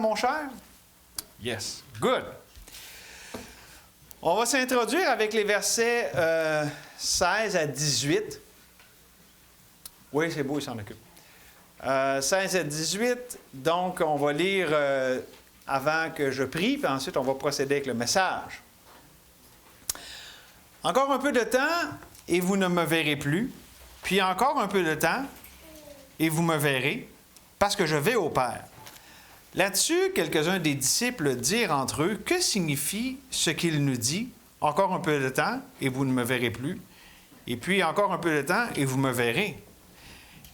mon cher? Yes. Good. On va s'introduire avec les versets 16 à 18. Oui, c'est beau, il s'en occupe. 16 à 18, donc on va lire avant que je prie, puis ensuite on va procéder avec le message. Encore un peu de temps, et vous ne me verrez plus. Puis encore un peu de temps, et vous me verrez, parce que je vais au Père. Là-dessus, quelques-uns des disciples dirent entre eux, « Que signifie ce qu'il nous dit? Encore un peu de temps, et vous ne me verrez plus. Et puis encore un peu de temps, et vous me verrez.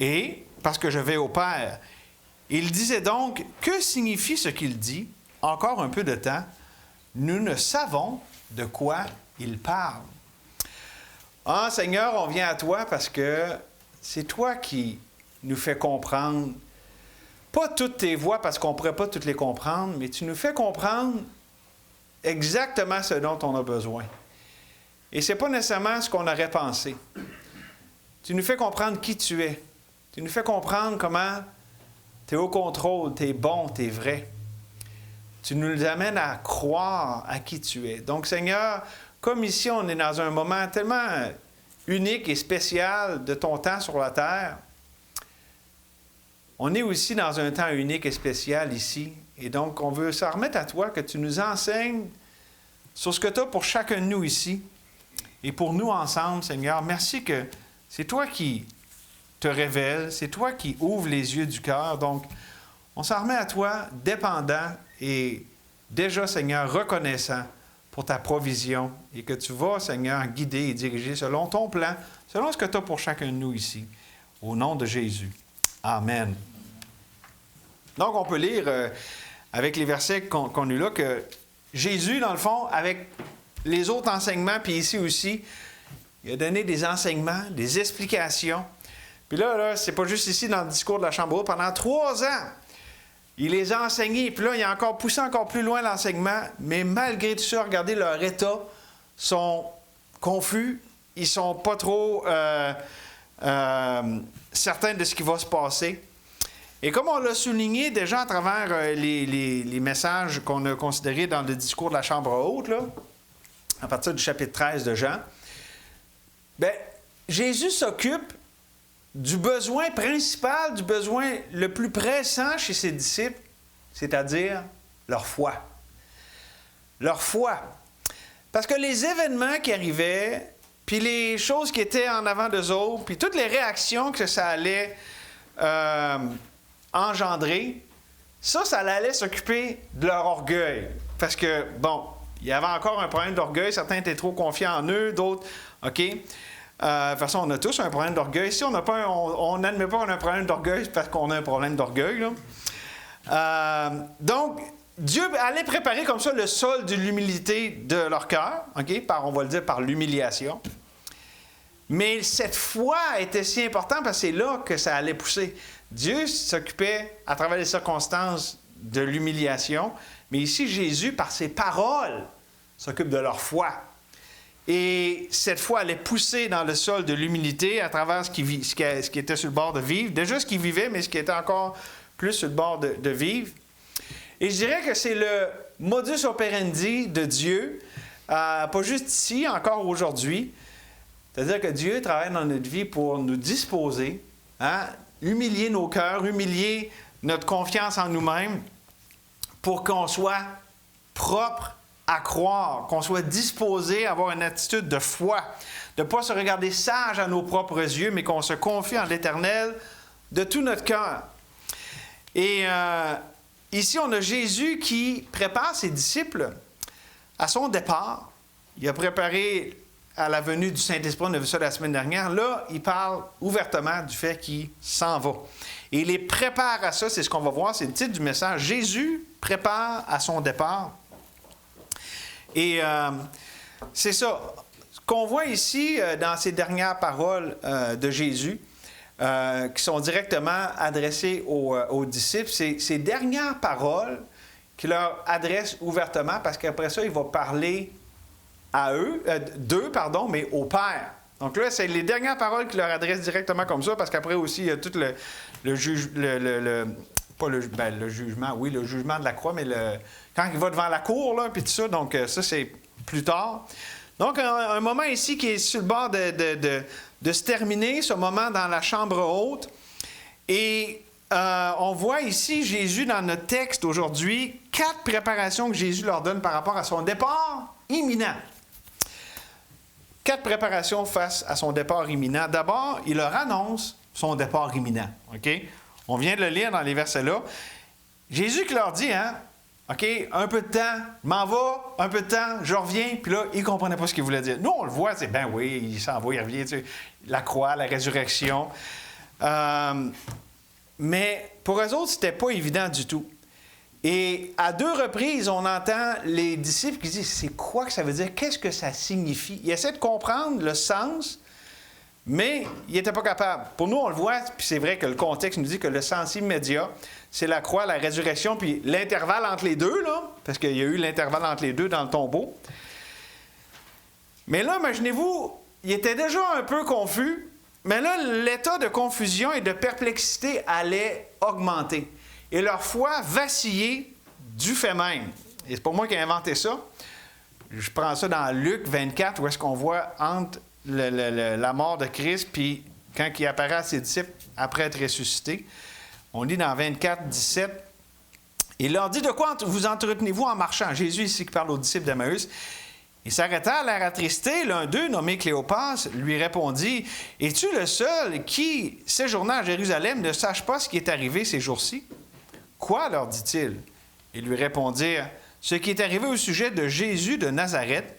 Et, parce que je vais au Père. » Il disait donc, « Que signifie ce qu'il dit? Encore un peu de temps. Nous ne savons de quoi il parle. » Ah, Seigneur, on vient à toi parce que c'est toi qui nous fais comprendre, pas toutes tes voix parce qu'on ne pourrait pas toutes les comprendre, mais tu nous fais comprendre exactement ce dont on a besoin. Et ce n'est pas nécessairement ce qu'on aurait pensé. Tu nous fais comprendre qui tu es. Tu nous fais comprendre comment tu es au contrôle, tu es bon, tu es vrai. Tu nous amènes à croire à qui tu es. Donc, Seigneur, comme ici, on est dans un moment tellement unique et spécial de ton temps sur la terre, on est aussi dans un temps unique et spécial ici. Et donc, on veut s'en remettre à toi, que tu nous enseignes sur ce que tu as pour chacun de nous ici. Et pour nous ensemble, Seigneur, merci que c'est toi qui te révèles, c'est toi qui ouvres les yeux du cœur. Donc, on s'en remet à toi, dépendant et déjà, Seigneur, reconnaissant pour ta provision et que tu vas, Seigneur, guider et diriger selon ton plan, selon ce que tu as pour chacun de nous ici. Au nom de Jésus. Amen. Donc, on peut lire avec les versets qu'on a là que Jésus, dans le fond, avec les autres enseignements, puis ici aussi, il a donné des enseignements, des explications. Puis là, c'est pas juste ici dans le discours de la Chambre haute. Pendant 3 ans, il les a enseignés. Puis là, il a encore poussé encore plus loin l'enseignement. Mais malgré tout ça, regardez, leur état sont confus. Ils ne sont pas trop certains de ce qui va se passer. Et comme on l'a souligné déjà à travers les messages qu'on a considérés dans le discours de la Chambre haute, là, à partir du chapitre 13 de Jean, bien, Jésus s'occupe du besoin principal, du besoin le plus pressant chez ses disciples, c'est-à-dire leur foi. Leur foi. Parce que les événements qui arrivaient, puis les choses qui étaient en avant d'eux autres, puis toutes les réactions que ça allait engendrer, ça allait s'occuper de leur orgueil. Parce que, bon, il y avait encore un problème d'orgueil. Certains étaient trop confiants en eux, d'autres, OK. De toute façon, on a tous un problème d'orgueil. Si on n'admet pas qu'on a un problème d'orgueil, c'est parce qu'on a un problème d'orgueil. Donc, Dieu allait préparer comme ça le sol de l'humilité de leur cœur, OK, on va le dire par l'humiliation. Mais cette foi était si importante parce que c'est là que ça allait pousser. Dieu s'occupait, à travers les circonstances, de l'humiliation, mais ici, Jésus, par ses paroles, s'occupe de leur foi. Et cette foi allait pousser dans le sol de l'humilité à travers ce qui était sur le bord de vivre. Déjà ce qui vivait, mais ce qui était encore plus sur le bord de vivre. Et je dirais que c'est le modus operandi de Dieu, pas juste ici, encore aujourd'hui. C'est-à-dire que Dieu travaille dans notre vie pour nous disposer, humilier nos cœurs, humilier notre confiance en nous-mêmes, pour qu'on soit propre à croire, qu'on soit disposé à avoir une attitude de foi, de ne pas se regarder sage à nos propres yeux, mais qu'on se confie en l'Éternel de tout notre cœur. Et ici, on a Jésus qui prépare ses disciples à son départ. Il a préparé à la venue du Saint-Esprit, on a vu ça la semaine dernière. Là, il parle ouvertement du fait qu'il s'en va. Et il les prépare à ça, c'est ce qu'on va voir, c'est le titre du message. Jésus prépare à son départ. Et c'est ça. Ce qu'on voit ici dans ces dernières paroles de Jésus, qui sont directement adressées aux disciples, c'est ces dernières paroles qu'il leur adresse ouvertement, parce qu'après ça, il va parler à eux, mais au Père. Donc là, c'est les dernières paroles qu'il leur adresse directement comme ça, parce qu'après aussi, il y a tout pas le jugement, oui, le jugement de la croix, mais quand il va devant la cour, là, puis tout ça, donc ça, c'est plus tard. Donc, un moment ici qui est sur le bord de se terminer, ce moment dans la chambre haute. Et on voit ici Jésus dans notre texte aujourd'hui, 4 préparations que Jésus leur donne par rapport à son départ imminent. 4 préparations face à son départ imminent. D'abord, il leur annonce son départ imminent. OK? On vient de le lire dans les versets-là. Jésus qui leur dit, hein, OK, un peu de temps, m'en va, un peu de temps, je reviens. Puis là, ils ne comprenaient pas ce qu'il voulait dire. Nous, on le voit, c'est ben oui, il s'en va, il revient. Tu sais, la croix, la résurrection. Mais pour eux autres, c'était pas évident du tout. Et à 2 reprises, on entend les disciples qui disent, c'est quoi que ça veut dire? Qu'est-ce que ça signifie? Ils essaient de comprendre le sens, mais ils n'étaient pas capables. Pour nous, on le voit, puis c'est vrai que le contexte nous dit que le sens immédiat, c'est la croix, la résurrection, puis l'intervalle entre les deux, là, parce qu'il y a eu l'intervalle entre les deux dans le tombeau. Mais là, imaginez-vous, ils étaient déjà un peu confus, mais là, l'état de confusion et de perplexité allait augmenter. Et leur foi vacillait du fait même. Et c'est pas moi qui ai inventé ça. Je prends ça dans Luc 24, où est-ce qu'on voit entre la mort de Christ, puis quand il apparaît à ses disciples après être ressuscité. On lit dans 24, 17. Il leur dit, de quoi vous entretenez-vous en marchant? Jésus ici qui parle aux disciples d'Emmaüs. Il s'arrêta, l'air attristé. L'un d'eux, nommé Cléopas, lui répondit, « Es-tu le seul qui, séjournant à Jérusalem, ne sache pas ce qui est arrivé ces jours-ci? » « Quoi? » leur dit-il. Ils lui répondirent, « Ce qui est arrivé au sujet de Jésus de Nazareth,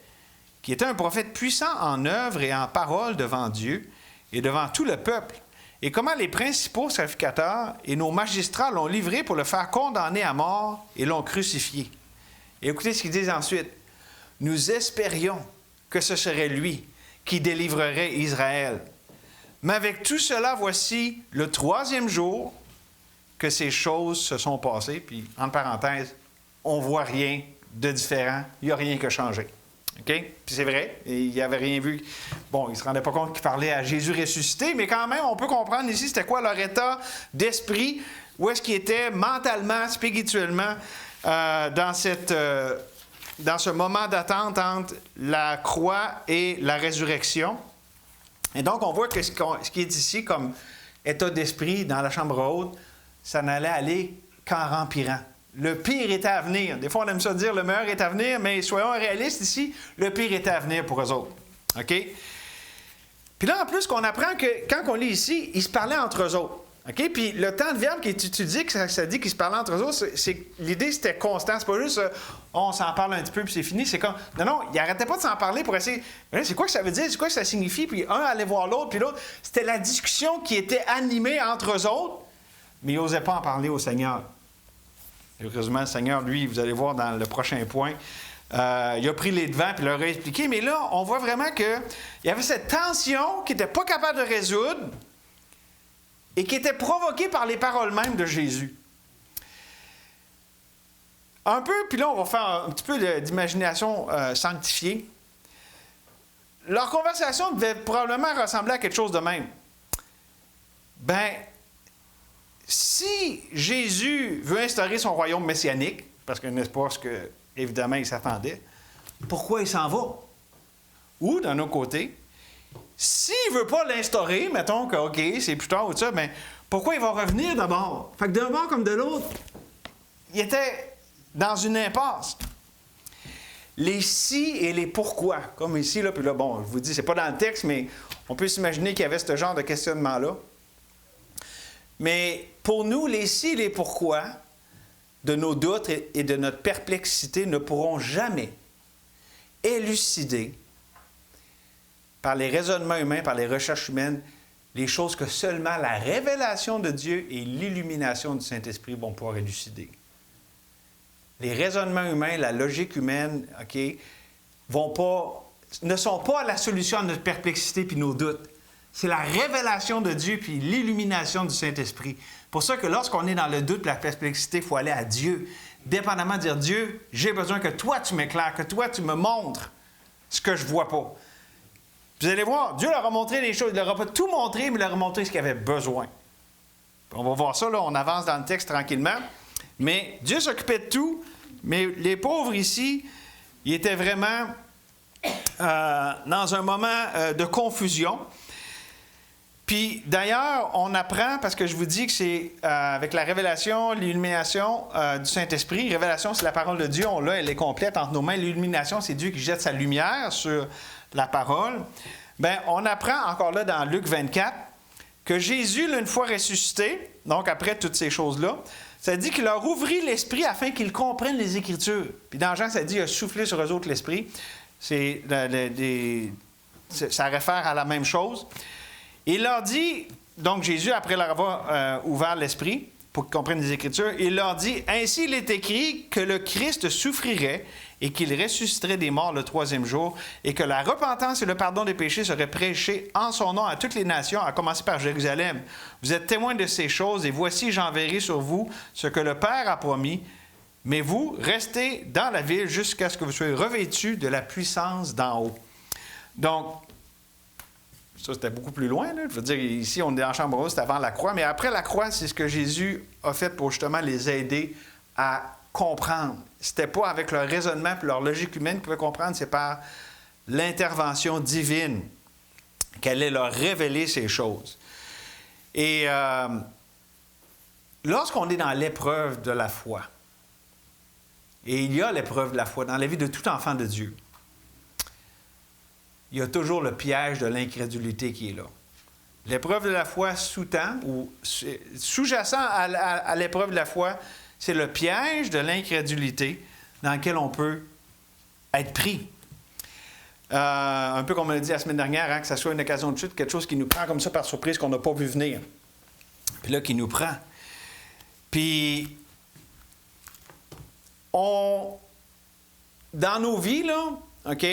qui était un prophète puissant en œuvre et en parole devant Dieu et devant tout le peuple, et comment les principaux sacrificateurs et nos magistrats l'ont livré pour le faire condamner à mort et l'ont crucifié. » Et écoutez ce qu'ils disent ensuite. « Nous espérions que ce serait lui qui délivrerait Israël. Mais avec tout cela, voici le 3e jour que ces choses se sont passées. » Puis, entre parenthèses, on ne voit rien de différent. Il n'y a rien qui a changé. OK? Puis c'est vrai, il n'avait rien vu. Bon, il ne se rendait pas compte qu'il parlait à Jésus ressuscité, mais quand même, on peut comprendre ici c'était quoi leur état d'esprit, où est-ce qu'ils étaient mentalement, spirituellement, dans ce moment d'attente entre la croix et la résurrection. Et donc, on voit que ce qui est ici comme état d'esprit dans la chambre haute, ça n'allait aller qu'en rempirant. Le pire était à venir. Des fois, on aime ça dire le meilleur est à venir, mais soyons réalistes ici, le pire était à venir pour eux autres. OK? Puis là, en plus, qu'on apprend que quand on lit ici, ils se parlaient entre eux autres. OK? Puis le temps de verbe qui est utilisé, que ça dit qu'ils se parlaient entre eux autres, l'idée, c'était constant. C'est pas juste on s'en parle un petit peu puis c'est fini. C'est comme. Non, ils n'arrêtaient pas de s'en parler pour essayer. Mais là, c'est quoi que ça veut dire? C'est quoi que ça signifie? Puis un allait voir l'autre, puis l'autre. C'était la discussion qui était animée entre eux autres, mais ils n'osaient pas en parler au Seigneur. Heureusement, le Seigneur, lui, vous allez voir dans le prochain point, il a pris les devants et leur a expliqué. Mais là, on voit vraiment qu'il y avait cette tension qu'il n'était pas capable de résoudre et qui était provoquée par les paroles mêmes de Jésus. Un peu, puis là, on va faire un petit peu d'imagination sanctifiée. Leur conversation devait probablement ressembler à quelque chose de même. Ben, si Jésus veut instaurer son royaume messianique, parce que n'est-ce pas ce que, évidemment, il s'attendait, pourquoi il s'en va? Ou, d'un autre côté, s'il ne veut pas l'instaurer, mettons que, OK, c'est plus tard ou ça, mais pourquoi il va revenir d'abord? Fait que d'un bord comme de l'autre, il était dans une impasse. Les si et les pourquoi, comme ici, là, puis là, bon, je vous dis, c'est pas dans le texte, mais on peut s'imaginer qu'il y avait ce genre de questionnement-là. Mais pour nous, les si et les pourquoi de nos doutes et de notre perplexité ne pourront jamais élucider par les raisonnements humains, par les recherches humaines, les choses que seulement la révélation de Dieu et l'illumination du Saint-Esprit vont pouvoir élucider. Les raisonnements humains, la logique humaine, OK, ne sont pas la solution à notre perplexité puis nos doutes. C'est la révélation de Dieu puis l'illumination du Saint-Esprit. Pour ça que lorsqu'on est dans le doute et la perplexité, il faut aller à Dieu. Dépendamment de dire, Dieu, j'ai besoin que toi tu m'éclaires, que toi tu me montres ce que je ne vois pas. Vous allez voir, Dieu leur a montré les choses. Il ne leur a pas tout montré, mais il leur a montré ce qu'il avait besoin. On va voir ça, là, on avance dans le texte tranquillement. Mais Dieu s'occupait de tout, mais les pauvres ici, ils étaient vraiment dans un moment de confusion. Puis d'ailleurs, on apprend, parce que je vous dis que c'est avec la révélation, l'illumination du Saint-Esprit. Révélation, c'est la parole de Dieu, on l'a, elle est complète entre nos mains. L'illumination, c'est Dieu qui jette sa lumière sur la parole. Bien, on apprend encore là dans Luc 24 que Jésus, là, une fois ressuscité, donc après toutes ces choses-là, ça dit qu'il leur ouvrit l'esprit afin qu'ils comprennent les Écritures. Puis dans Jean, ça dit qu'il a soufflé sur eux autres l'esprit. Ça réfère à la même chose. Il leur dit, donc Jésus, après leur avoir ouvert l'esprit, pour qu'ils comprennent les Écritures, il leur dit, « Ainsi il est écrit que le Christ souffrirait et qu'il ressusciterait des morts le troisième jour, et que la repentance et le pardon des péchés seraient prêchés en son nom à toutes les nations, à commencer par Jérusalem. Vous êtes témoins de ces choses, et voici, j'enverrai sur vous ce que le Père a promis, mais vous, restez dans la ville jusqu'à ce que vous soyez revêtus de la puissance d'en haut. » Donc, ça, c'était beaucoup plus loin. Là. Je veux dire, ici, on est en chambre rose, c'est avant la croix. Mais après la croix, c'est ce que Jésus a fait pour justement les aider à comprendre. C'était pas avec leur raisonnement et leur logique humaine qu'ils pouvaient comprendre, c'est par l'intervention divine qu'elle allait leur révéler ces choses. Et lorsqu'on est dans l'épreuve de la foi, et il y a l'épreuve de la foi dans la vie de tout enfant de Dieu, il y a toujours le piège de l'incrédulité qui est là. L'épreuve de la foi sous-tend, ou sous-jacent à l'épreuve de la foi, c'est le piège de l'incrédulité dans lequel on peut être pris. Un peu comme on l'a dit la semaine dernière, hein, que ça soit une occasion de chute, quelque chose qui nous prend comme ça par surprise, qu'on n'a pas vu venir. Puis là, qui nous prend. Puis, dans nos vies, là, OK,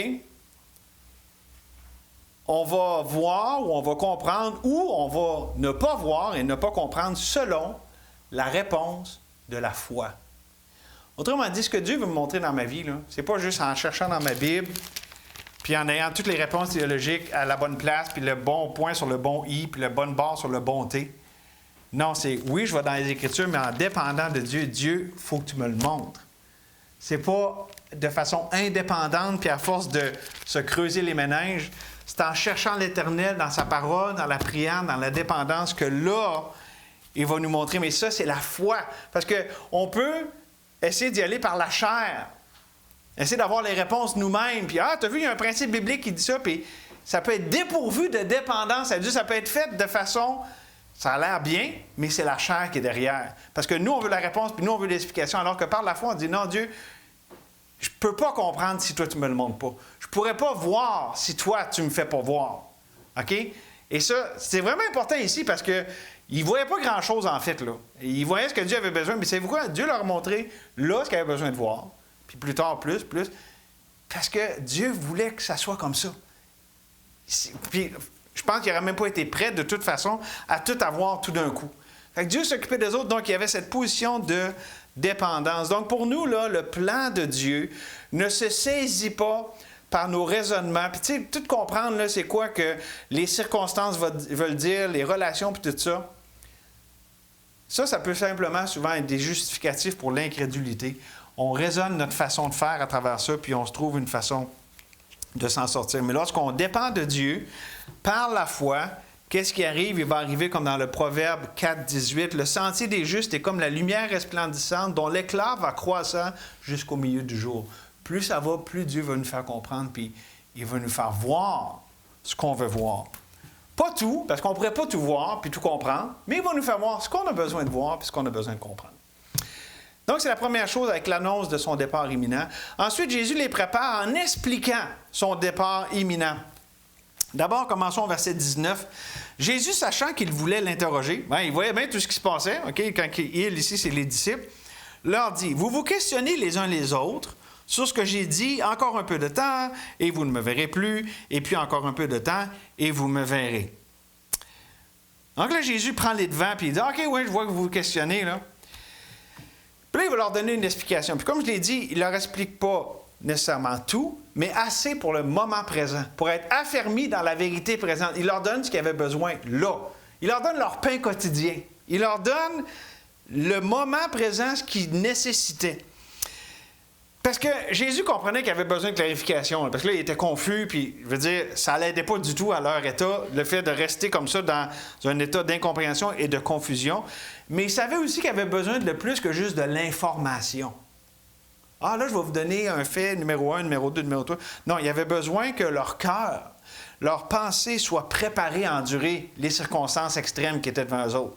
on va voir ou on va comprendre ou on va ne pas voir et ne pas comprendre selon la réponse de la foi. Autrement dit, ce que Dieu veut me montrer dans ma vie, ce n'est pas juste en cherchant dans ma Bible, puis en ayant toutes les réponses théologiques à la bonne place, puis le bon point sur le bon i, puis le bon barre sur le bon t. Non, c'est oui, je vais dans les Écritures, mais en dépendant de Dieu, Dieu, il faut que tu me le montres. C'est pas de façon indépendante, puis à force de se creuser les méninges. C'est en cherchant l'Éternel dans sa parole, dans la prière, dans la dépendance, que là, il va nous montrer. Mais ça, c'est la foi. Parce qu'on peut essayer d'y aller par la chair. Essayer d'avoir les réponses nous-mêmes. Puis, tu as vu, il y a un principe biblique qui dit ça. Puis, ça peut être dépourvu de dépendance à Dieu. Ça peut être fait de façon... Ça a l'air bien, mais c'est la chair qui est derrière. Parce que nous, on veut la réponse, puis nous, on veut l'explication. Alors que par la foi, on dit, non, Dieu... Je ne peux pas comprendre si toi, tu ne me le montres pas. Je ne pourrais pas voir si toi, tu ne me fais pas voir. OK? Et ça, c'est vraiment important ici parce qu'ils ne voyaient pas grand-chose, en fait. Là. Ils voyaient ce que Dieu avait besoin, mais savez-vous quoi? Dieu leur a montré là ce qu'il avait besoin de voir. Puis plus tard, plus. Parce que Dieu voulait que ça soit comme ça. Puis je pense qu'il n'aurait même pas été prêt, de toute façon, à tout avoir tout d'un coup. Fait que Dieu s'occupait des autres, donc il y avait cette position de dépendance. Donc, pour nous, là, le plan de Dieu ne se saisit pas par nos raisonnements. Puis, tu sais, tout comprendre, là, c'est quoi que les circonstances veulent dire, les relations, puis tout ça. Ça peut simplement souvent être des justificatifs pour l'incrédulité. On raisonne notre façon de faire à travers ça, puis on se trouve une façon de s'en sortir. Mais lorsqu'on dépend de Dieu, par la foi, qu'est-ce qui arrive? Il va arriver comme dans le Proverbe 4, 18. Le sentier des justes est comme la lumière resplendissante dont l'éclat va croissant jusqu'au milieu du jour. Plus ça va, plus Dieu va nous faire comprendre, puis il va nous faire voir ce qu'on veut voir. Pas tout, parce qu'on ne pourrait pas tout voir puis tout comprendre, mais il va nous faire voir ce qu'on a besoin de voir puis ce qu'on a besoin de comprendre. Donc, c'est la première chose avec l'annonce de son départ imminent. Ensuite, Jésus les prépare en expliquant son départ imminent. D'abord, commençons au verset 19. Jésus, sachant qu'il voulait l'interroger, il voyait bien tout ce qui se passait, okay? Quand il, ici, c'est les disciples, leur dit, « Vous vous questionnez les uns les autres sur ce que j'ai dit, encore un peu de temps, et vous ne me verrez plus, et puis encore un peu de temps, et vous me verrez. » Donc là, Jésus prend les devants, puis il dit, « OK, oui, je vois que vous vous questionnez, là. » Puis là, il va leur donner une explication. Puis comme je l'ai dit, il ne leur explique pas nécessairement tout, mais assez pour le moment présent, pour être affermis dans la vérité présente. Il leur donne ce qu'ils avaient besoin là. Il leur donne leur pain quotidien. Il leur donne le moment présent, ce qu'ils nécessitaient. Parce que Jésus comprenait qu'il avait besoin de clarification. Parce que là, il était confus, puis, je veux dire, ça ne l'aidait pas du tout à leur état, le fait de rester comme ça dans un état d'incompréhension et de confusion. Mais il savait aussi qu'il avait besoin de plus que juste de l'information. Ah, là, je vais vous donner un fait numéro 1, numéro 2, numéro 3. Non, il avait besoin que leur cœur, leur pensée soient préparés à endurer les circonstances extrêmes qui étaient devant eux autres.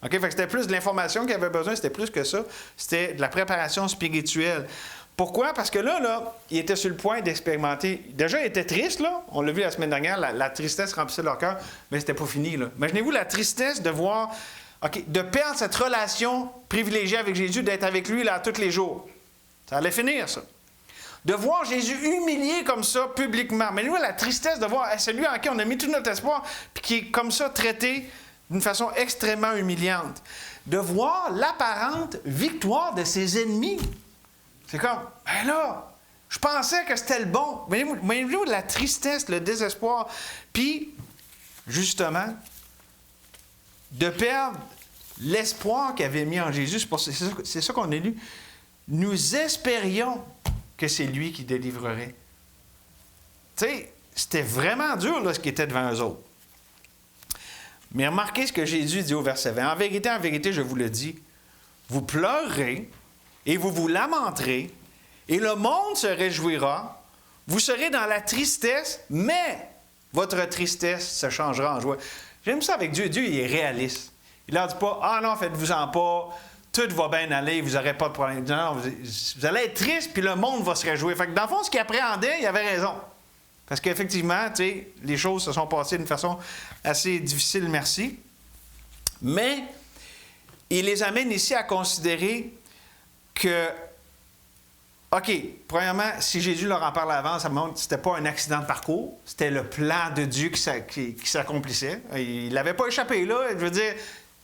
OK? Fait que c'était plus de l'information qu'il avait besoin, c'était plus que ça. C'était de la préparation spirituelle. Pourquoi? Parce que là, il était sur le point d'expérimenter. Déjà, il était triste, là. On l'a vu la semaine dernière, la tristesse remplissait leur cœur, mais c'était pas fini, là. Imaginez-vous la tristesse de voir, de perdre cette relation privilégiée avec Jésus, d'être avec lui, là, tous les jours. Ça allait finir, ça. De voir Jésus humilié comme ça, publiquement. Mais nous, la tristesse de voir celui en qui on a mis tout notre espoir, puis qui est comme ça traité d'une façon extrêmement humiliante. De voir l'apparente victoire de ses ennemis. C'est comme, ben là, je pensais que c'était le bon. Voyez-vous la tristesse, le désespoir. Puis, justement, de perdre l'espoir qu'il avait mis en Jésus. C'est ça qu'on a lu. Nous espérions que c'est lui qui délivrerait. Tu sais, c'était vraiment dur là, ce qui était devant eux autres. Mais remarquez ce que Jésus dit au verset 20. En vérité, je vous le dis, vous pleurerez et vous vous lamenterez, et le monde se réjouira. Vous serez dans la tristesse, mais votre tristesse se changera en joie. J'aime ça avec Dieu. Dieu, il est réaliste. Il ne leur dit pas, « Ah non, faites-vous-en pas, tout va bien aller, vous n'aurez pas de problème. » Non, vous allez être triste, puis le monde va se réjouir. Fait que dans le fond, ce qu'il appréhendait, il avait raison. Parce qu'effectivement, tu sais, les choses se sont passées d'une façon assez difficile, merci. Mais il les amène ici à considérer que, OK, premièrement, si Jésus leur en parle avant, ça montre que ce n'était pas un accident de parcours, c'était le plan de Dieu qui s'accomplissait. Il n'avait pas échappé là. Je veux dire,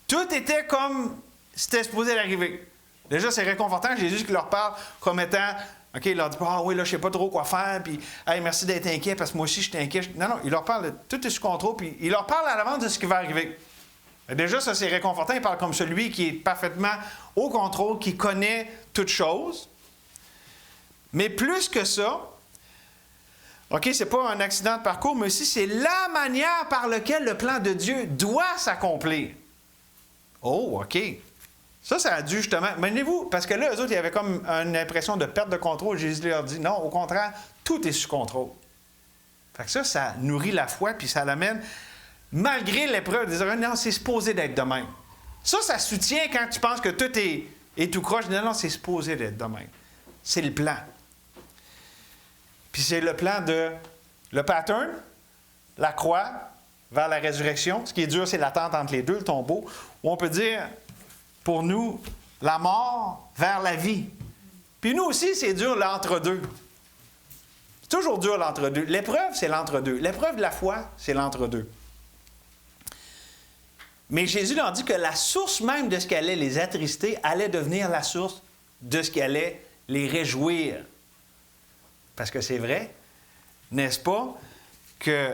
tout était comme c'était supposé d'arriver. Déjà, c'est réconfortant, Jésus qui leur parle comme étant, OK, il leur dit pas, ah oui, là, je ne sais pas trop quoi faire, puis, hey, merci d'être inquiet, parce que moi aussi, je suis inquiet. Non, il leur parle, tout est sous contrôle, puis il leur parle à l'avance de ce qui va arriver. Déjà, ça, c'est réconfortant. Il parle comme celui qui est parfaitement au contrôle, qui connaît toutes choses. Mais plus que ça, OK, c'est pas un accident de parcours, mais aussi c'est la manière par laquelle le plan de Dieu doit s'accomplir. Oh, OK. Ça a dû justement... Imaginez-vous, parce que là, eux autres, il y avait comme une impression de perte de contrôle. Jésus leur dit, non, au contraire, tout est sous contrôle. Fait que ça nourrit la foi, puis ça l'amène... Malgré l'épreuve, de dire, non, c'est supposé d'être de même. Ça soutient quand tu penses que tout est tout croche. Non, c'est supposé d'être de même. C'est le plan. Puis c'est le plan de... Le pattern, la croix, vers la résurrection. Ce qui est dur, c'est l'attente entre les deux, le tombeau. Ou on peut dire, pour nous, la mort vers la vie. Puis nous aussi, c'est dur l'entre-deux. C'est toujours dur l'entre-deux. L'épreuve, c'est l'entre-deux. L'épreuve de la foi, c'est l'entre-deux. Mais Jésus leur dit que la source même de ce qui allait les attrister allait devenir la source de ce qui allait les réjouir. Parce que c'est vrai, n'est-ce pas, que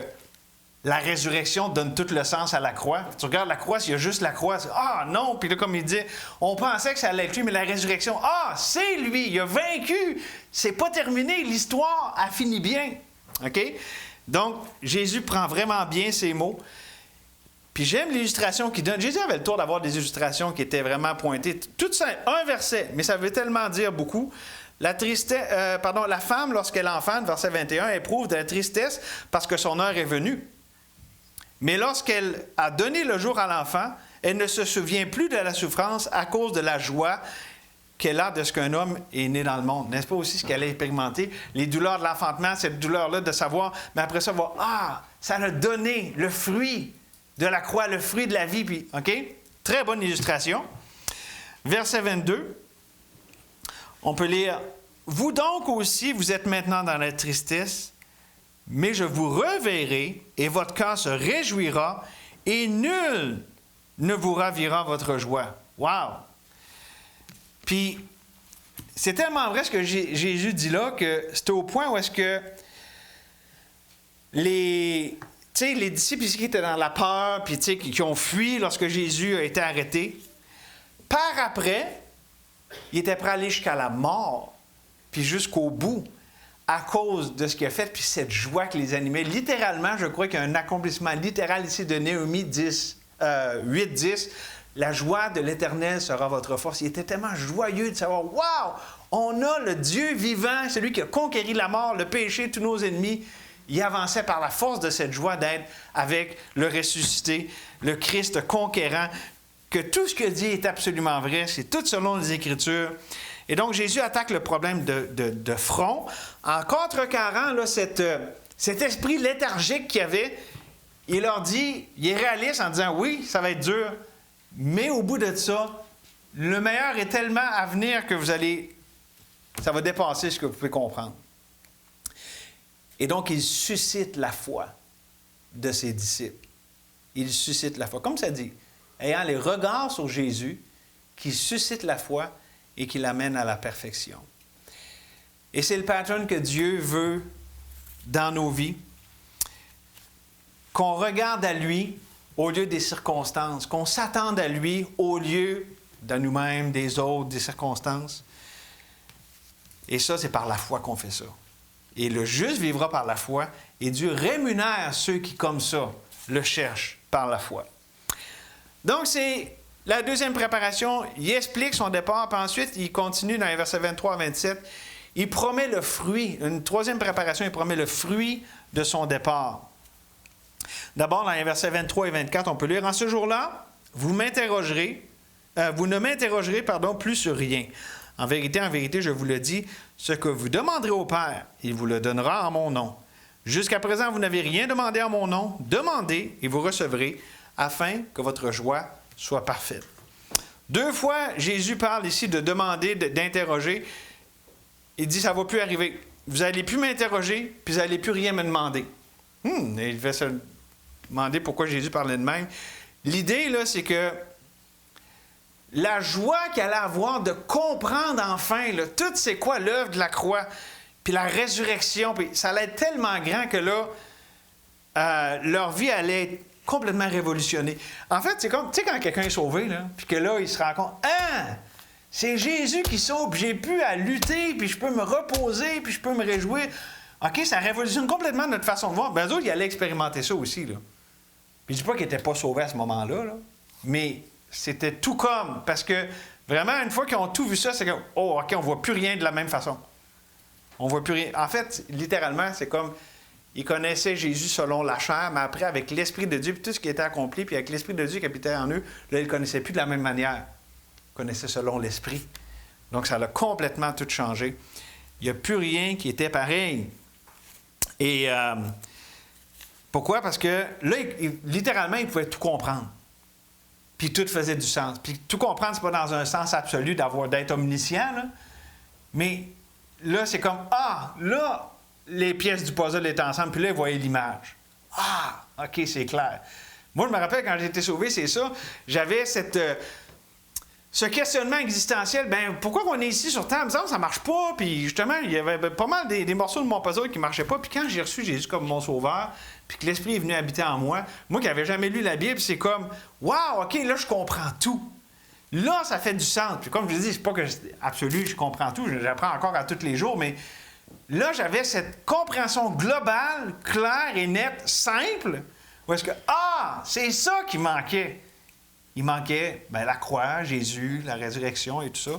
la résurrection donne tout le sens à la croix. Tu regardes la croix, s'il y a juste la croix, c'est « Ah non! » Puis là, comme il dit, on pensait que ça allait être lui, mais la résurrection, « Ah, c'est lui! Il a vaincu! C'est pas terminé! L'histoire a fini bien! » OK? Donc, Jésus prend vraiment bien ces mots. Puis j'aime l'illustration qu'il donne. Jésus avait le tour d'avoir des illustrations qui étaient vraiment pointées. Tout ça, un verset, mais ça veut tellement dire beaucoup. La femme, lorsqu'elle enfante, verset 21, éprouve de la tristesse parce que son heure est venue. Mais lorsqu'elle a donné le jour à l'enfant, elle ne se souvient plus de la souffrance à cause de la joie qu'elle a de ce qu'un homme est né dans le monde. N'est-ce pas aussi ce qu'elle a expérimenté? Les douleurs de l'enfantement, cette douleur-là de savoir, mais après ça, ça a donné le fruit de la croix, le fruit de la vie. Puis, OK? Très bonne illustration. Verset 22, on peut lire, « Vous donc aussi, vous êtes maintenant dans la tristesse, mais je vous reverrai et votre cœur se réjouira et nul ne vous ravira votre joie. » Wow! Puis, c'est tellement vrai ce que Jésus dit là que c'est au point où est-ce que tu sais, les disciples ici qui étaient dans la peur, puis tu sais, qui ont fui lorsque Jésus a été arrêté, par après, ils étaient prêts à aller jusqu'à la mort, puis jusqu'au bout, à cause de ce qu'il a fait, puis cette joie qui les animait. Littéralement, je crois qu'il y a un accomplissement littéral ici de Néhémie 8-10. La joie de l'Éternel sera votre force. Il était tellement joyeux de savoir, wow, on a le Dieu vivant, celui qui a conquéri la mort, le péché, tous nos ennemis. Il avançait par la force de cette joie d'être avec le ressuscité, le Christ conquérant, que tout ce qu'il dit est absolument vrai, c'est tout selon les Écritures. Et donc, Jésus attaque le problème de front en contrecarrant là, cet esprit léthargique qu'il y avait. Il leur dit, il est réaliste en disant, oui, ça va être dur, mais au bout de ça, le meilleur est tellement à venir que ça va dépasser ce que vous pouvez comprendre. Et donc, il suscite la foi de ses disciples. Il suscite la foi. Comme ça dit, ayant les regards sur Jésus, qui suscite la foi et qui l'amène à la perfection. Et c'est le pattern que Dieu veut dans nos vies, qu'on regarde à lui au lieu des circonstances, qu'on s'attende à lui au lieu de nous-mêmes, des autres, des circonstances. Et ça, c'est par la foi qu'on fait ça. Et le juste vivra par la foi, et Dieu rémunère ceux qui, comme ça, le cherchent par la foi. Donc, c'est la deuxième préparation. Il explique son départ, puis ensuite, il continue dans les versets 23 à 27. Il promet le fruit. Une troisième préparation, il promet le fruit de son départ. D'abord, dans les versets 23 et 24, on peut lire « En ce jour-là, vous ne m'interrogerez plus sur rien. En vérité, je vous le dis, ce que vous demanderez au Père, il vous le donnera en mon nom. Jusqu'à présent, vous n'avez rien demandé en mon nom. Demandez et vous recevrez, afin que votre joie soit parfaite. » 2 fois, Jésus parle ici de demander, d'interroger. Il dit, ça ne va plus arriver. Vous n'allez plus m'interroger, puis vous n'allez plus rien me demander. Il va se demander pourquoi Jésus parlait de même. L'idée, là, c'est que la joie qu'il allait avoir de comprendre enfin, là, tout c'est quoi l'œuvre de la croix, puis la résurrection, puis ça allait être tellement grand que là, leur vie allait être complètement révolutionnée. En fait, c'est comme, tu sais, quand quelqu'un est sauvé, là, puis que là, il se rend compte, c'est Jésus qui sauve, puis j'ai pu à lutter, puis je peux me reposer, puis je peux me réjouir. OK, ça révolutionne complètement notre façon de voir. Ben, eux autres, ils allaient expérimenter ça aussi, là. Puis je dis pas qu'ils n'étaient pas sauvés à ce moment-là, là, mais c'était tout comme, parce que vraiment, une fois qu'ils ont tout vu ça, c'est comme, oh, OK, on ne voit plus rien de la même façon. On ne voit plus rien. En fait, littéralement, c'est comme, ils connaissaient Jésus selon la chair, mais après, avec l'Esprit de Dieu, puis tout ce qui était accompli, puis avec l'Esprit de Dieu qui habitait en eux, là, ils ne le connaissaient plus de la même manière. Ils connaissaient selon l'Esprit. Donc, ça a complètement tout changé. Il n'y a plus rien qui était pareil. Et pourquoi? Parce que là, littéralement, ils pouvaient tout comprendre. Puis tout faisait du sens. Puis tout comprendre, c'est pas dans un sens absolu d'être omniscient, là. Mais là, c'est comme, là, les pièces du puzzle étaient ensemble, puis là, ils voyaient l'image. OK, c'est clair. Moi, je me rappelle, quand j'ai été sauvé, c'est ça. J'avais ce questionnement existentiel. Pourquoi on est ici sur Terre? Ça ne marche pas. Puis justement, il y avait pas mal des morceaux de mon puzzle qui ne marchaient pas. Puis quand j'ai reçu Jésus comme mon sauveur, puis que l'Esprit est venu habiter en moi qui n'avais jamais lu la Bible, c'est comme, wow, OK, là, je comprends tout. Là, ça fait du sens. Puis comme je vous dis, c'est pas que c'est absolu, je comprends tout. J'apprends encore à tous les jours, mais là, j'avais cette compréhension globale, claire et nette, simple, où est-ce que, c'est ça qui manquait. Il manquait la croix, Jésus, la résurrection et tout ça.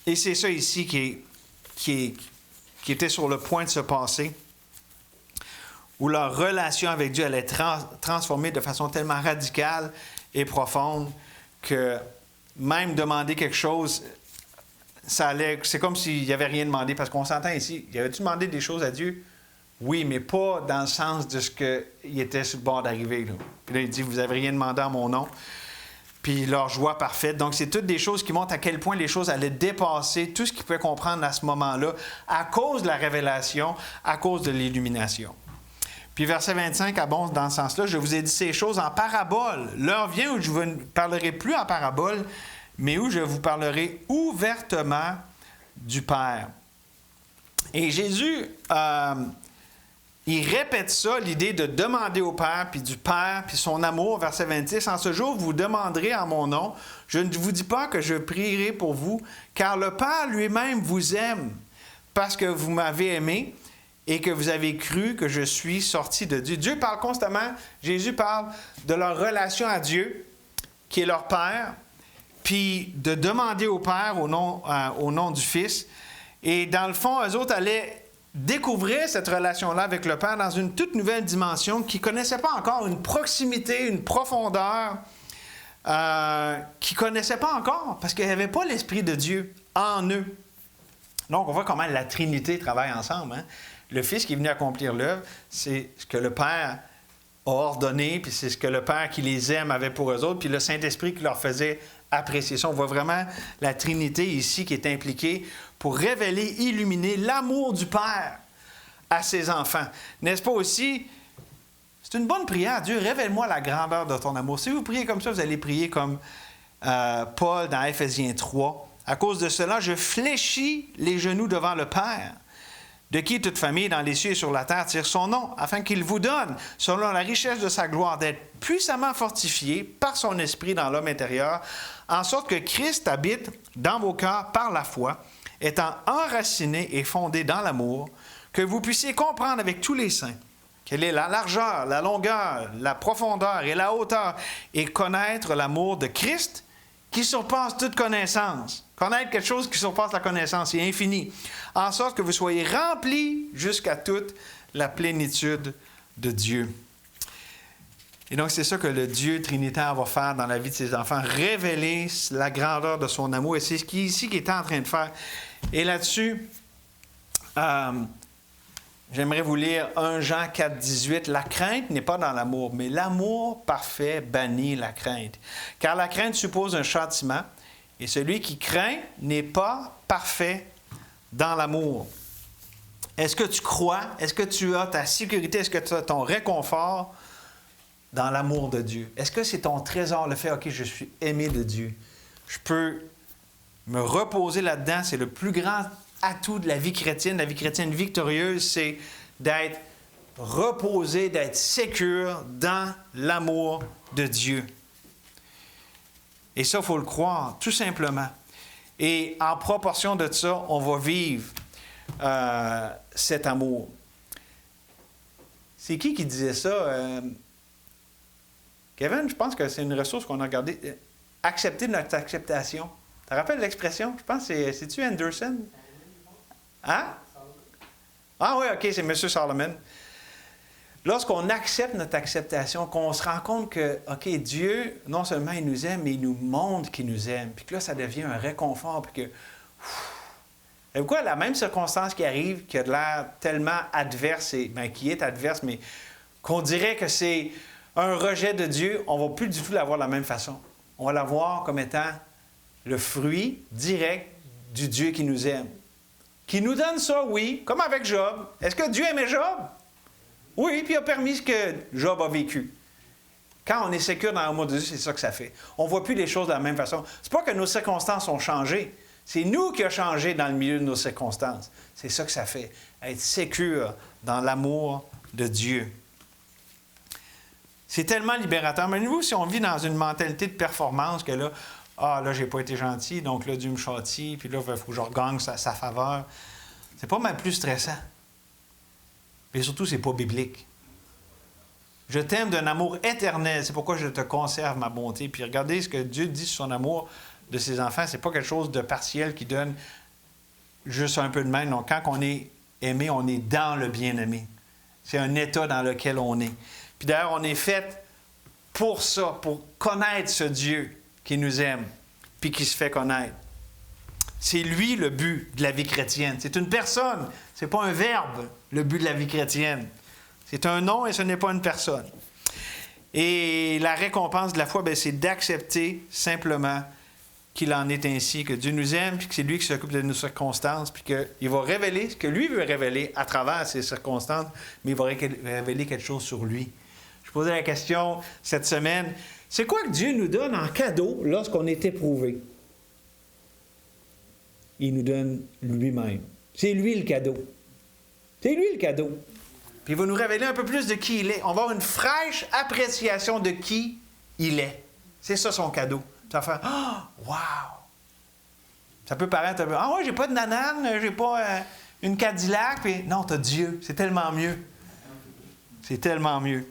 Et c'est ça ici qui était sur le point de se passer, où leur relation avec Dieu allait être transformée de façon tellement radicale et profonde que même demander quelque chose, c'est comme s'il n'y avait rien demandé. Parce qu'on s'entend ici, il avait-tu demandé des choses à Dieu? Oui, mais pas dans le sens de ce qu'il était sur le bord d'arriver. Là. Puis là, il dit, vous n'avez rien demandé en mon nom. Puis leur joie parfaite. Donc, c'est toutes des choses qui montrent à quel point les choses allaient dépasser tout ce qu'ils pouvaient comprendre à ce moment-là, à cause de la révélation, à cause de l'illumination. Puis verset 25 abonde dans ce sens-là. Je vous ai dit ces choses en parabole. L'heure vient où je ne vous parlerai plus en parabole, mais où je vous parlerai ouvertement du Père. Et Jésus il répète ça, l'idée de demander au Père, puis du Père, puis son amour, verset 26. « En ce jour, vous demanderez en mon nom. Je ne vous dis pas que je prierai pour vous, car le Père lui-même vous aime, parce que vous m'avez aimé et que vous avez cru que je suis sorti de Dieu. » Dieu parle constamment, Jésus parle de leur relation à Dieu, qui est leur Père, puis de demander au Père au nom du Fils. Et dans le fond, eux autres allaient découvrir cette relation-là avec le Père dans une toute nouvelle dimension qu'ils ne connaissaient pas encore, une proximité, une profondeur qu'ils ne connaissaient pas encore, parce qu'ils n'avaient pas l'Esprit de Dieu en eux. Donc, on voit comment la Trinité travaille ensemble. Hein? Le Fils qui est venu accomplir l'œuvre, c'est ce que le Père a ordonné, puis c'est ce que le Père qui les aime avait pour eux autres, puis le Saint-Esprit qui leur faisait apprécier ça. On voit vraiment la Trinité ici qui est impliquée pour révéler, illuminer l'amour du Père à ses enfants. N'est-ce pas aussi? C'est une bonne prière. Dieu, révèle-moi la grandeur de ton amour. Si vous priez comme ça, vous allez prier comme Paul dans Éphésiens 3. À cause de cela, je fléchis les genoux devant le Père, de qui toute famille dans les cieux et sur la terre tire son nom, afin qu'il vous donne, selon la richesse de sa gloire, d'être puissamment fortifié par son esprit dans l'homme intérieur, en sorte que Christ habite dans vos cœurs par la foi, étant enraciné et fondé dans l'amour, que vous puissiez comprendre avec tous les saints quelle est la largeur, la longueur, la profondeur et la hauteur, et connaître l'amour de Christ qui surpasse toute connaissance. Connaître quelque chose qui surpasse la connaissance, c'est infini, en sorte que vous soyez remplis jusqu'à toute la plénitude de Dieu. Et donc, c'est ça que le Dieu trinitaire va faire dans la vie de ses enfants, révéler la grandeur de son amour. Et c'est ce qu'il est en train de faire. Et là-dessus, j'aimerais vous lire 1 Jean 4, 18. « La crainte n'est pas dans l'amour, mais l'amour parfait bannit la crainte. Car la crainte suppose un châtiment, et celui qui craint n'est pas parfait dans l'amour. » Est-ce que tu crois? Est-ce que tu as ta sécurité? Est-ce que tu as ton réconfort dans l'amour de Dieu? Est-ce que c'est ton trésor, le fait, OK, je suis aimé de Dieu? Je peux me reposer là-dedans. C'est le plus grand atout de la vie chrétienne victorieuse, c'est d'être reposé, d'être sécure dans l'amour de Dieu. Et ça, il faut le croire, tout simplement. Et en proportion de ça, on va vivre cet amour. C'est qui disait ça? Kevin, je pense que c'est une ressource qu'on a regardée. Accepter notre acceptation. Tu te rappelles l'expression? Je pense que c'est-tu Anderson? Hein? Ah oui, OK, c'est M. Solomon. Lorsqu'on accepte notre acceptation, qu'on se rend compte que, OK, Dieu, non seulement il nous aime, mais il nous montre qu'il nous aime. Puis que là, ça devient un réconfort. Puis que, et pourquoi la même circonstance qui arrive, qui a de l'air tellement adverse, qui est adverse, mais qu'on dirait que c'est un rejet de Dieu, on ne va plus du tout la voir de la même façon. On va la voir comme étant le fruit direct du Dieu qui nous aime. Qui nous donne ça, oui, comme avec Job. Est-ce que Dieu aimait Job? Oui, puis il a permis ce que Job a vécu. Quand on est sécure dans l'amour de Dieu, c'est ça que ça fait. On ne voit plus les choses de la même façon. C'est pas que nos circonstances ont changé. C'est nous qui avons changé dans le milieu de nos circonstances. C'est ça que ça fait, être sécure dans l'amour de Dieu. C'est tellement libérateur. Mais nous, si on vit dans une mentalité de performance, que là, j'ai pas été gentil, donc là, Dieu me châtie, puis là, il faut que je regagne sa faveur. C'est pas mal plus stressant. Mais surtout, c'est pas biblique. Je t'aime d'un amour éternel, c'est pourquoi je te conserve ma bonté. Puis regardez ce que Dieu dit sur son amour de ses enfants, c'est pas quelque chose de partiel qui donne juste un peu de même. Donc, quand on est aimé, on est dans le bien-aimé. C'est un état dans lequel on est. Puis d'ailleurs, on est fait pour ça, pour connaître ce Dieu qui nous aime, puis qui se fait connaître. C'est lui le but de la vie chrétienne. C'est une personne, c'est pas un verbe, le but de la vie chrétienne. C'est un nom et ce n'est pas une personne. Et la récompense de la foi, c'est d'accepter simplement qu'il en est ainsi, que Dieu nous aime, puis que c'est lui qui s'occupe de nos circonstances, puis qu'il va révéler ce que lui veut révéler à travers ces circonstances, mais il va révéler quelque chose sur lui. Je posais la question cette semaine, c'est quoi que Dieu nous donne en cadeau lorsqu'on est éprouvé? Il nous donne lui-même. C'est lui le cadeau. C'est lui le cadeau. Puis il va nous révéler un peu plus de qui il est. On va avoir une fraîche appréciation de qui il est. C'est ça son cadeau. Ça va faire « Oh, wow! » Ça peut paraître un peu « Ah ouais, j'ai pas de nanane, j'ai pas une Cadillac. » Puis non, t'as Dieu. C'est tellement mieux. C'est tellement mieux.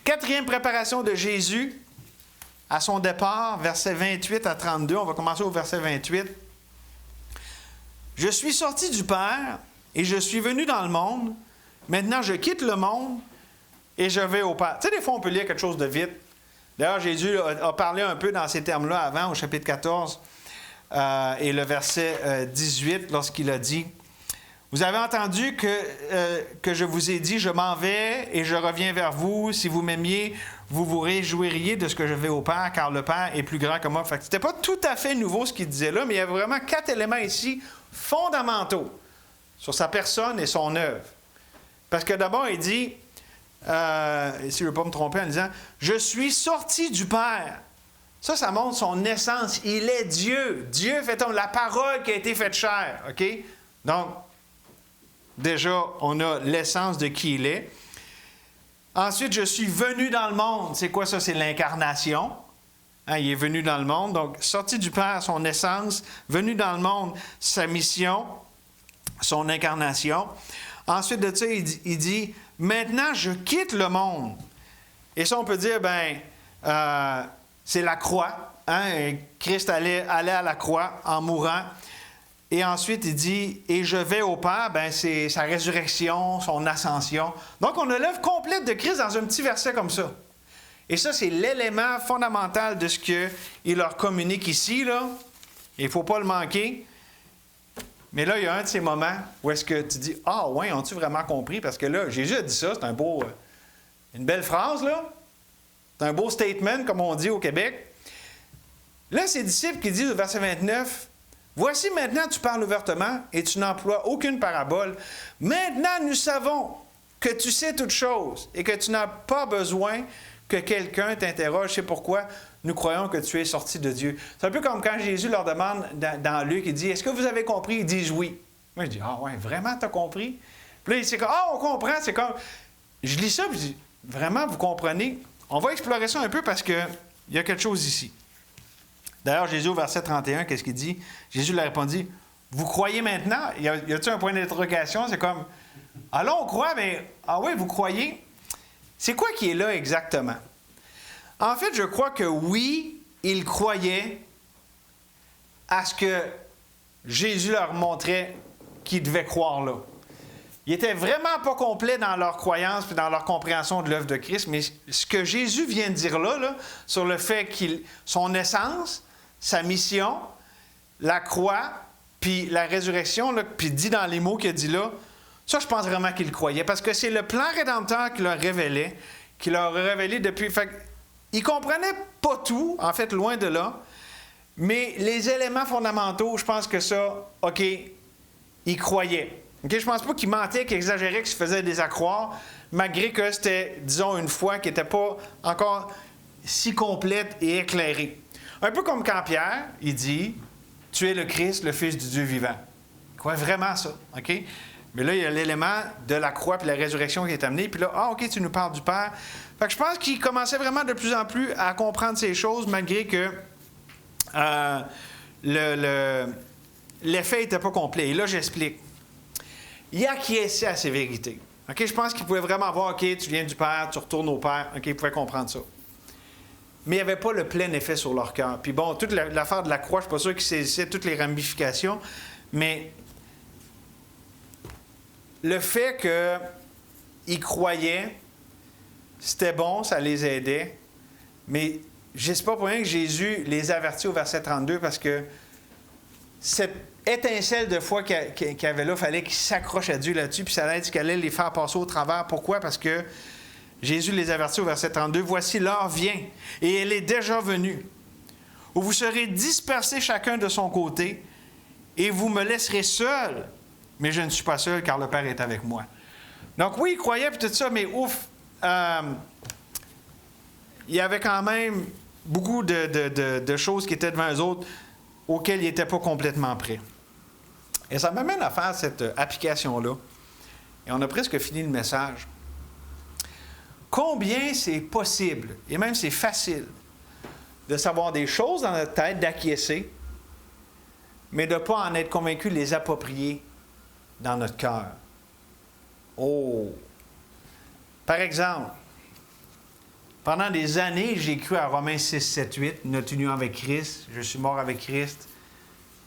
Quatrième préparation de Jésus à son départ, versets 28 à 32. On va commencer au verset 28. « Je suis sorti du Père et je suis venu dans le monde. Maintenant, je quitte le monde et je vais au Père. » Tu sais, des fois, on peut lire quelque chose de vite. D'ailleurs, Jésus a parlé un peu dans ces termes-là avant, au chapitre 14 et le verset 18, lorsqu'il a dit « Vous avez entendu que je vous ai dit, je m'en vais et je reviens vers vous. Si vous m'aimiez, vous vous réjouiriez de ce que je vais au Père, car le Père est plus grand que moi. » Fait que c'était pas tout à fait nouveau ce qu'il disait là, mais il y a vraiment 4 éléments ici fondamentaux sur sa personne et son œuvre. Parce que d'abord, il dit, si je ne veux pas me tromper en disant, « Je suis sorti du Père. » Ça montre son essence. Il est Dieu. Dieu fait homme. La parole qui a été faite chair. OK? Donc, déjà, on a l'essence de qui il est. Ensuite, je suis venu dans le monde. C'est quoi ça? C'est l'incarnation. Hein, il est venu dans le monde. Donc, sorti du Père, son essence. Venu dans le monde, sa mission, son incarnation. Ensuite de ça, il dit, « Maintenant, je quitte le monde. » Et ça, on peut dire, c'est la croix. Hein? Christ allait à la croix en mourant. Et ensuite, il dit, « Et je vais au Père. » C'est sa résurrection, son ascension. Donc, on a l'œuvre complète de Christ dans un petit verset comme ça. Et ça, c'est l'élément fondamental de ce qu'il leur communique ici, là. Il ne faut pas le manquer. Mais là, il y a un de ces moments où est-ce que tu dis, « Ah, ouais, ont-tu vraiment compris? » Parce que là, Jésus a dit ça, c'est une belle phrase, là. C'est un beau statement, comme on dit au Québec. Là, ses disciples qui disent au verset 29, « Voici maintenant, tu parles ouvertement et tu n'emploies aucune parabole. Maintenant, nous savons que tu sais toutes choses et que tu n'as pas besoin que quelqu'un t'interroge. C'est pourquoi nous croyons que tu es sorti de Dieu. » C'est un peu comme quand Jésus leur demande dans Luc, il dit, « Est-ce que vous avez compris? » Ils disent oui. Moi, je dis, « Ah ouais, vraiment, tu as compris? » Puis là, il dit, « Ah, on comprend. » C'est comme... Je lis ça, puis je dis, « Vraiment, vous comprenez? » On va explorer ça un peu parce qu'il y a quelque chose ici. D'ailleurs, Jésus, au verset 31, qu'est-ce qu'il dit? Jésus leur répondit, « Vous croyez maintenant? » Y a-t-il un point d'interrogation? C'est comme, « Ah là, on croit, mais... Ah oui, vous croyez? » C'est quoi qui est là exactement? En fait, je crois que oui, ils croyaient à ce que Jésus leur montrait qu'ils devaient croire là. Ils n'étaient vraiment pas complets dans leur croyance et dans leur compréhension de l'œuvre de Christ, mais ce que Jésus vient de dire là sur le fait son essence, sa mission, la croix, puis la résurrection, là, puis dit dans les mots qu'il a dit là, ça, je pense vraiment qu'ils le croyaient, parce que c'est le plan rédempteur qu'il leur révélait, qu'il leur a révélé depuis... Fait, ils ne comprenaient pas tout, en fait, loin de là, mais les éléments fondamentaux, je pense que ça, OK, ils croyaient. Okay? Je ne pense pas qu'ils mentaient, qu'ils exagéraient, qu'ils se faisaient des accroires, malgré que c'était, disons, une foi qui n'était pas encore si complète et éclairée. Un peu comme quand Pierre, il dit, « Tu es le Christ, le Fils du Dieu vivant. » Il croit vraiment ça, OK? Mais là, il y a l'élément de la croix et la résurrection qui est amené. Puis là, « Ah, OK, tu nous parles du Père. » Fait que je pense qu'il commençait vraiment de plus en plus à comprendre ces choses, malgré que l'effet n'était pas complet. Et là, j'explique. Il acquiesçait à ces vérités. Okay? Je pense qu'il pouvait vraiment voir, OK, tu viens du Père, tu retournes au Père. OK, il pouvait comprendre ça. Mais il n'y avait pas le plein effet sur leur cœur. Puis bon, toute l'affaire de la croix, je ne suis pas sûr qu'ils saisissaient toutes les ramifications, mais le fait qu'ils croyaient, c'était bon, ça les aidait, mais je ne sais pas pour rien que Jésus les avertit au verset 32, parce que cette étincelle de foi qu'il y avait là, il fallait qu'ils s'accrochent à Dieu là-dessus, puis ça allait être qu'elle allait les faire passer au travers. Pourquoi? Parce que Jésus les avertit au verset 32, « Voici l'heure vient, et elle est déjà venue, où vous serez dispersés chacun de son côté, et vous me laisserez seul, mais je ne suis pas seul, car le Père est avec moi. » Donc oui, ils croyaient, puis tout ça, mais ouf, il y avait quand même beaucoup de choses qui étaient devant eux autres auxquelles ils n'étaient pas complètement prêts. Et ça m'amène à faire cette application-là. Et on a presque fini le message. Combien c'est possible, et même c'est facile, de savoir des choses dans notre tête, d'acquiescer, mais de ne pas en être convaincu, de les approprier dans notre cœur. Oh! Par exemple, pendant des années, j'ai cru à Romains 6, 7, 8, notre union avec Christ, je suis mort avec Christ,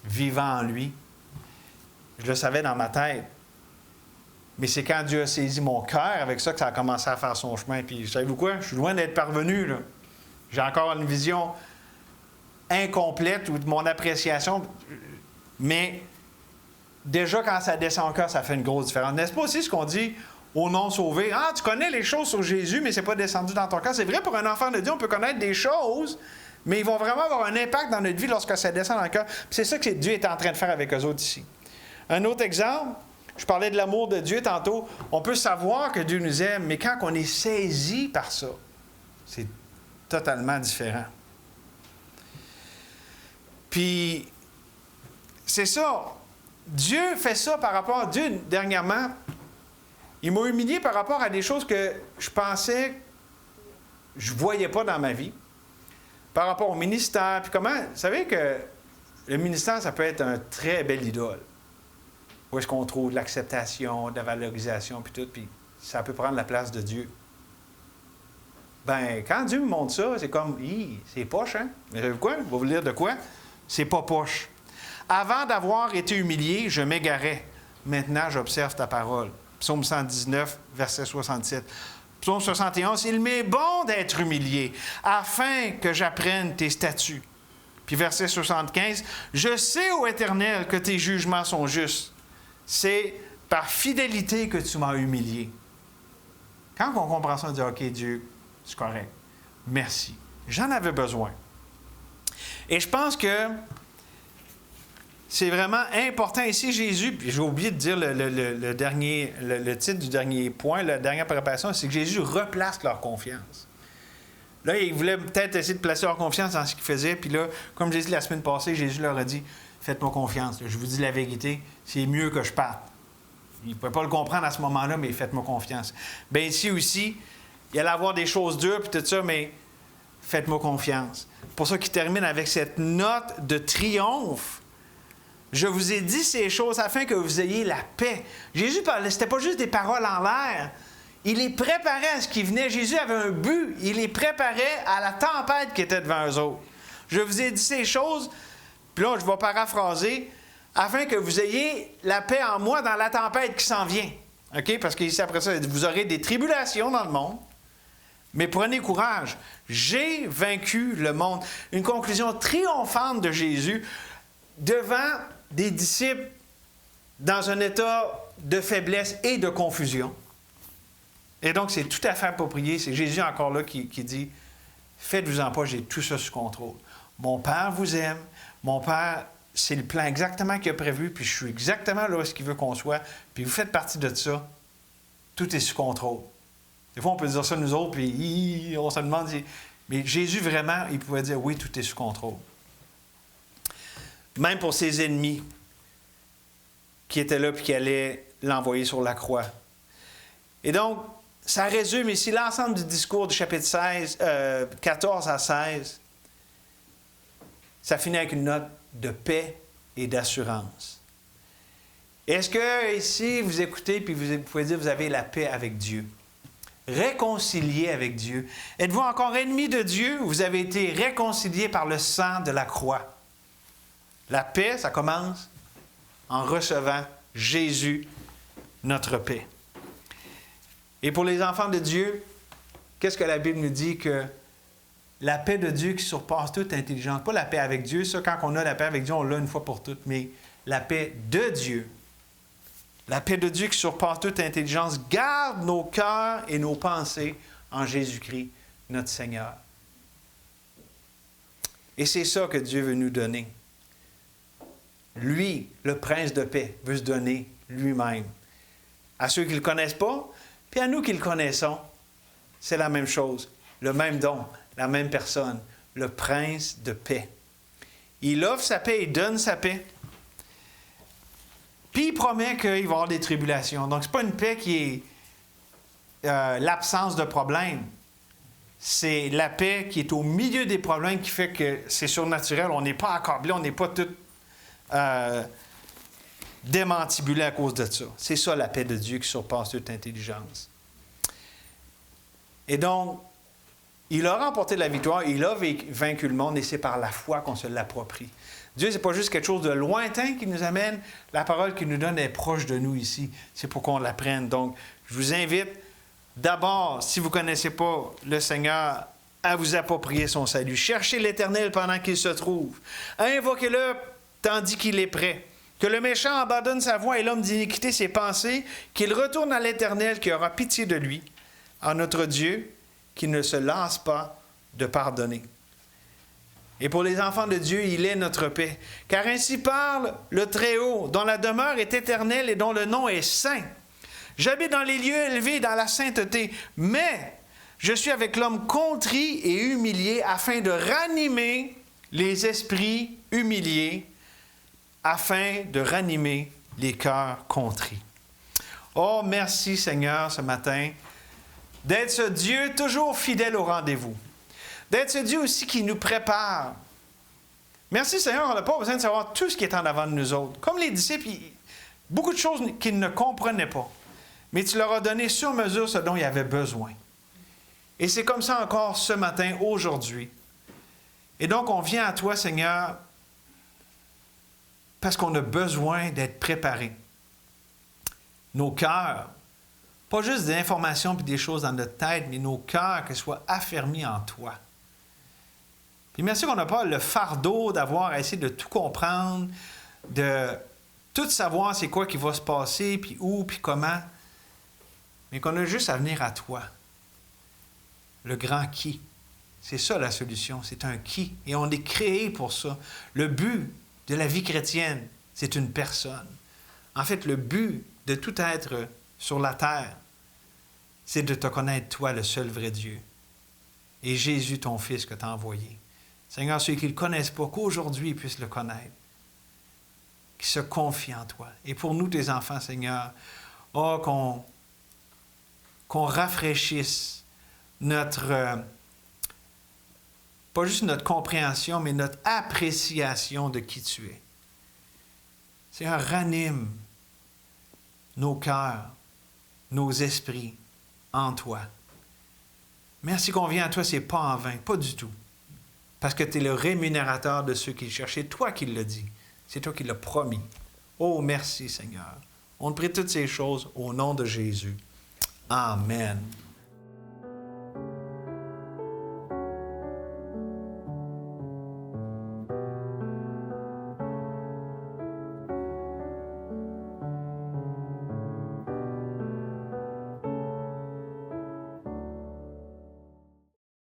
vivant en lui. Je le savais dans ma tête. Mais c'est quand Dieu a saisi mon cœur avec ça que ça a commencé à faire son chemin. Puis, savez-vous quoi? Je suis loin d'être parvenu, là. J'ai encore une vision incomplète ou de mon appréciation. Mais déjà, quand ça descend au cœur, ça fait une grosse différence. N'est-ce pas aussi ce qu'on dit aux non-sauvés? Ah, tu connais les choses sur Jésus, mais c'est pas descendu dans ton cœur. C'est vrai, pour un enfant de Dieu, on peut connaître des choses, mais ils vont vraiment avoir un impact dans notre vie lorsque ça descend dans le cœur. Puis c'est ça que Dieu est en train de faire avec eux autres ici. Un autre exemple, je parlais de l'amour de Dieu tantôt. On peut savoir que Dieu nous aime, mais quand on est saisi par ça, c'est totalement différent. Puis, c'est ça. Dieu fait ça par rapport à Dieu. Dernièrement, il m'a humilié par rapport à des choses que je pensais je ne voyais pas dans ma vie. Par rapport au ministère. Puis comment... Vous savez que le ministère, ça peut être un très bel idole. Où est-ce qu'on trouve de l'acceptation, de la valorisation, puis tout, puis ça peut prendre la place de Dieu. Ben, quand Dieu me montre ça, c'est comme, c'est poche, hein? Mais savez-vous quoi? Je vais vous dire de quoi? C'est pas poche. Avant d'avoir été humilié, je m'égarais. Maintenant, j'observe ta parole. Psaume 119, verset 67. Psaume 71, il m'est bon d'être humilié, afin que j'apprenne tes statuts. Puis verset 75, je sais, ô Éternel, que tes jugements sont justes. C'est par fidélité que tu m'as humilié. Quand on comprend ça, on dit, OK, Dieu, c'est correct. Merci. J'en avais besoin. Et je pense que c'est vraiment important ici, Jésus, puis j'ai oublié de dire le titre du dernier point, la dernière préparation, c'est que Jésus replace leur confiance. Là, il voulait peut-être essayer de placer leur confiance dans ce qu'il faisait, puis là, comme j'ai dit la semaine passée, Jésus leur a dit, faites-moi confiance, je vous dis la vérité, c'est mieux que je parte. Il ne pouvait pas le comprendre à ce moment-là, mais faites-moi confiance. Bien, ici aussi, il allait avoir des choses dures, puis tout ça, mais faites-moi confiance. Pour ça qu'il termine avec cette note de triomphe. Je vous ai dit ces choses afin que vous ayez la paix. Jésus parlait, c'était pas juste des paroles en l'air. Il les préparait à ce qui venait. Jésus avait un but. Il les préparait à la tempête qui était devant eux autres. Je vous ai dit ces choses, puis là, je vais paraphraser, afin que vous ayez la paix en moi dans la tempête qui s'en vient. OK? Parce qu'ici, après ça, vous aurez des tribulations dans le monde. Mais prenez courage. J'ai vaincu le monde. Une conclusion triomphante de Jésus devant des disciples dans un état de faiblesse et de confusion. Et donc, c'est tout à fait approprié. C'est Jésus encore là qui dit, faites-vous-en pas, j'ai tout ça sous contrôle. Mon Père vous aime. Mon Père, c'est le plan exactement qu'il a prévu, puis je suis exactement là où il veut qu'on soit, puis vous faites partie de ça. Tout est sous contrôle. Des fois, on peut dire ça nous autres, puis on se demande... Mais Jésus, vraiment, il pouvait dire, oui, tout est sous contrôle. Même pour ses ennemis qui étaient là, puis qui allaient l'envoyer sur la croix. Et donc, ça résume ici l'ensemble du discours du chapitre 14 à 16. Ça finit avec une note de paix et d'assurance. Est-ce que ici, vous écoutez, puis vous pouvez dire, vous avez la paix avec Dieu? Réconcilié avec Dieu. Êtes-vous encore ennemi de Dieu? Vous avez été réconcilié par le sang de la croix. La paix, ça commence en recevant Jésus, notre paix. Et pour les enfants de Dieu, qu'est-ce que la Bible nous dit? Que la paix de Dieu qui surpasse toute intelligence, pas la paix avec Dieu, ça, quand on a la paix avec Dieu, on l'a une fois pour toutes, mais la paix de Dieu. La paix de Dieu qui surpasse toute intelligence garde nos cœurs et nos pensées en Jésus-Christ, notre Seigneur. Et c'est ça que Dieu veut nous donner. Lui, le prince de paix, veut se donner lui-même. À ceux qui ne le connaissent pas, puis à nous qui le connaissons, c'est la même chose. Le même don, la même personne, le prince de paix. Il offre sa paix, il donne sa paix. Puis il promet qu'il va y avoir des tribulations. Donc, ce n'est pas une paix qui est l'absence de problème. C'est la paix qui est au milieu des problèmes qui fait que c'est surnaturel. On n'est pas accablé, on n'est pas tout démantibulé à cause de ça. C'est ça la paix de Dieu qui surpasse toute intelligence. Et donc, il a remporté la victoire, il a vaincu le monde et c'est par la foi qu'on se l'approprie. Dieu, ce n'est pas juste quelque chose de lointain qui nous amène. La parole qu'il nous donne est proche de nous ici. C'est pour qu'on l'apprenne. Donc, je vous invite d'abord, si vous ne connaissez pas le Seigneur, à vous approprier son salut. Cherchez l'Éternel pendant qu'il se trouve. Invoquez-le tandis qu'il est prêt. Que le méchant abandonne sa voie et l'homme d'iniquité ses pensées, qu'il retourne à l'Éternel qui aura pitié de lui, en notre Dieu, qui ne se lasse pas de pardonner. Et pour les enfants de Dieu, il est notre paix. Car ainsi parle le Très-Haut, dont la demeure est éternelle et dont le nom est saint. J'habite dans les lieux élevés, dans la sainteté, mais je suis avec l'homme contrit et humilié, afin de ranimer les esprits humiliés, afin de ranimer les cœurs contrits. Oh, merci Seigneur ce matin, d'être ce Dieu toujours fidèle au rendez-vous. D'être ce Dieu aussi qui nous prépare. Merci Seigneur, on n'a pas besoin de savoir tout ce qui est en avant de nous autres. Comme les disciples, beaucoup de choses qu'ils ne comprenaient pas. Mais tu leur as donné sur mesure ce dont ils avaient besoin. Et c'est comme ça encore ce matin, aujourd'hui. Et donc, on vient à toi, Seigneur, parce qu'on a besoin d'être préparés. Nos cœurs, pas juste des informations et des choses dans notre tête, mais nos cœurs qui soient affermis en toi. Puis merci qu'on n'a pas le fardeau d'avoir à essayer de tout comprendre, de tout savoir c'est quoi qui va se passer, puis où, puis comment, mais qu'on a juste à venir à toi. Le grand qui. C'est ça la solution, c'est un qui. Et on est créé pour ça. Le but de la vie chrétienne, c'est une personne. En fait, le but de tout être sur la terre, c'est de te connaître, toi, le seul vrai Dieu. Et Jésus, ton Fils, que tu as envoyé. Seigneur, ceux qui ne le connaissent pas, qu'aujourd'hui ils puissent le connaître. Qui se confient en toi. Et pour nous, tes enfants, Seigneur, qu'on rafraîchisse notre... pas juste notre compréhension, mais notre appréciation de qui tu es. Seigneur, ranime nos cœurs, nos esprits en toi. Merci qu'on vient à toi, c'est pas en vain, pas du tout. Parce que tu es le rémunérateur de ceux qui le cherchent. C'est toi qui l'as dit. C'est toi qui l'as promis. Oh, merci Seigneur. On te prie toutes ces choses au nom de Jésus. Amen.